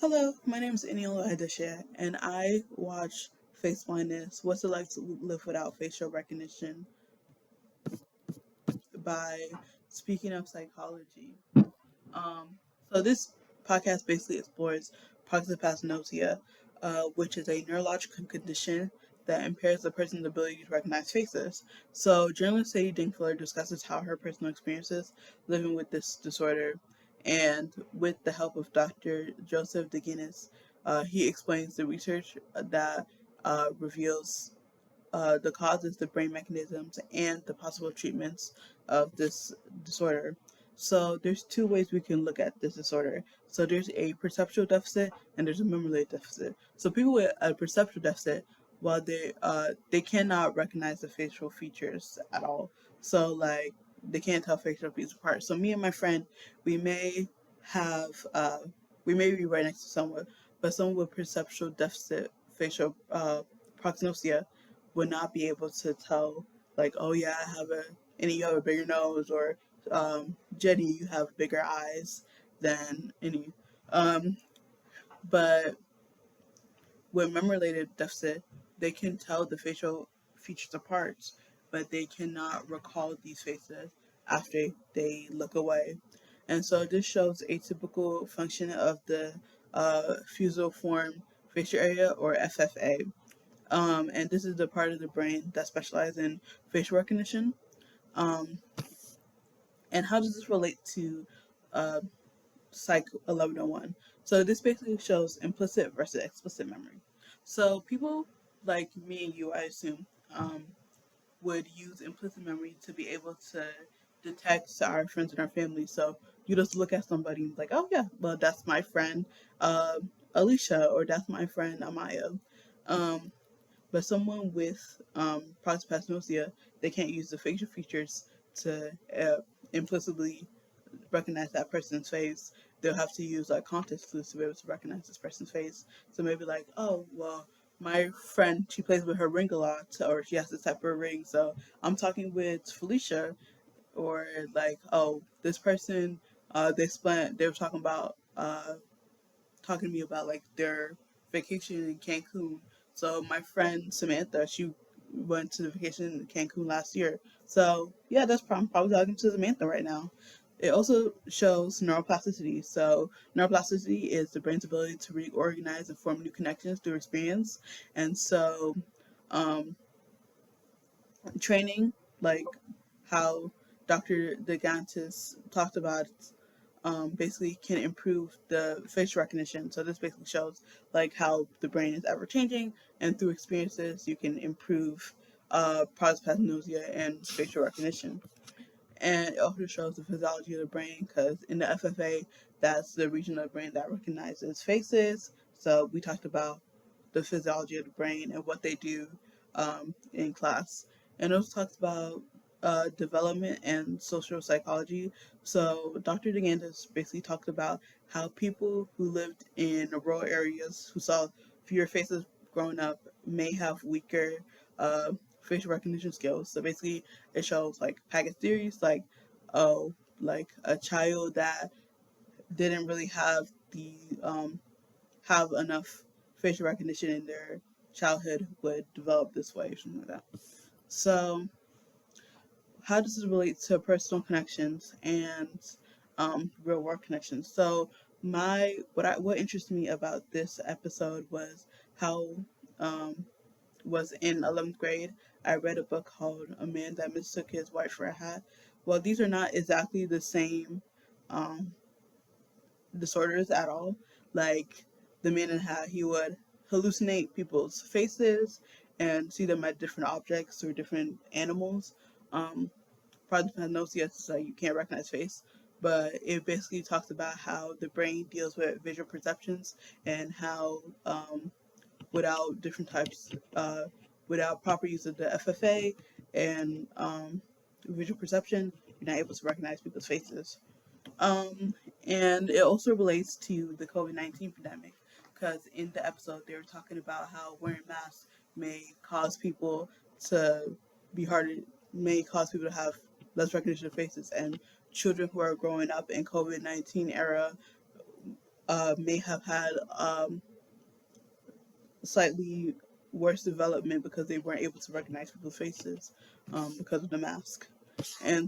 Hello, my name is Eniola Adesha, and I watch Face Blindness, What's It Like to Live Without Facial Recognition by Speaking of Psychology. Um, so this podcast basically explores prosopagnosia, which is a neurological condition that impairs the person's ability to recognize faces. So journalist Sadie Dinkler discusses how her personal experiences living with this disorder, and with the help of Dr. Joseph DeGuinness, he explains the research that reveals the causes, the brain mechanisms, and the possible treatments of this disorder. So there's two ways we can look at this disorder. So there's a perceptual deficit and there's a memory deficit. So people with a perceptual deficit, while they cannot recognize the facial features at all. So like they can't tell facial features apart. So me and my friend, we may have we may be right next to someone, but someone with perceptual deficit facial prognosia would not be able to tell, like, oh yeah, I have a, and you have a bigger nose, or Jenny, you have bigger eyes than any. Um, but with memory-related deficit, they can tell the facial features apart, but they cannot recall these faces after they look away. And so this shows a typical function of the fusiform facial area, or FFA. And this is the part of the brain that specializes in facial recognition. Um, and how does this relate to uh, Psych 1101? So this basically shows implicit versus explicit memory. So people like me and you, I assume, would use implicit memory to be able to detect our friends and our family. So you just look at somebody and be like, oh yeah, well that's my friend Alicia, or that's my friend Amaya. Um, but someone with prosopagnosia, they can't use the facial features to implicitly recognize that person's face. They'll have to use like context clues to be able to recognize this person's face. So maybe like, oh well, my friend, she plays with her ring a lot, or she has this type of ring. So I'm talking with Felicia, or like, oh, this person, they were talking about talking to me about like their vacation in Cancun. So my friend Samantha, she went to the vacation in Cancun last year. So yeah, that's probably talking to Samantha right now. It also shows neuroplasticity. So neuroplasticity is the brain's ability to reorganize and form new connections through experience. And so um, training, like how Dr. DeGantis talked about, basically can improve the facial recognition. So this basically shows like how the brain is ever changing, and through experiences you can improve prosopagnosia and facial recognition. And it also shows the physiology of the brain, because in the FFA, that's the region of the brain that recognizes faces. So we talked about the physiology of the brain and what they do in class. And it also talks about development and social psychology. So Dr. DeGandis basically talked about how people who lived in rural areas who saw fewer faces growing up may have weaker uh, facial recognition skills. So basically, it shows like packet theories, like, oh, like a child that didn't really have enough facial recognition in their childhood would develop this way, or something like that. So, how does this relate to personal connections and real world connections? So, what interested me about this episode was how um, was in 11th grade. I read a book called A Man That Mistook His Wife for a Hat. Well, these are not exactly the same um, disorders at all. Like the man in the hat, he would hallucinate people's faces and see them at different objects or different animals. Prosopagnosia is like you can't recognize face, but it basically talks about how the brain deals with visual perceptions, and how without different types, without proper use of the FFA and visual perception, you're not able to recognize people's faces. Um, and it also relates to the COVID-19 pandemic, because in the episode they were talking about how wearing masks may cause people to be harder, may cause people to have less recognition of faces, and children who are growing up in COVID-19 era may have had slightly worse development because they weren't able to recognize people's faces because of the mask. And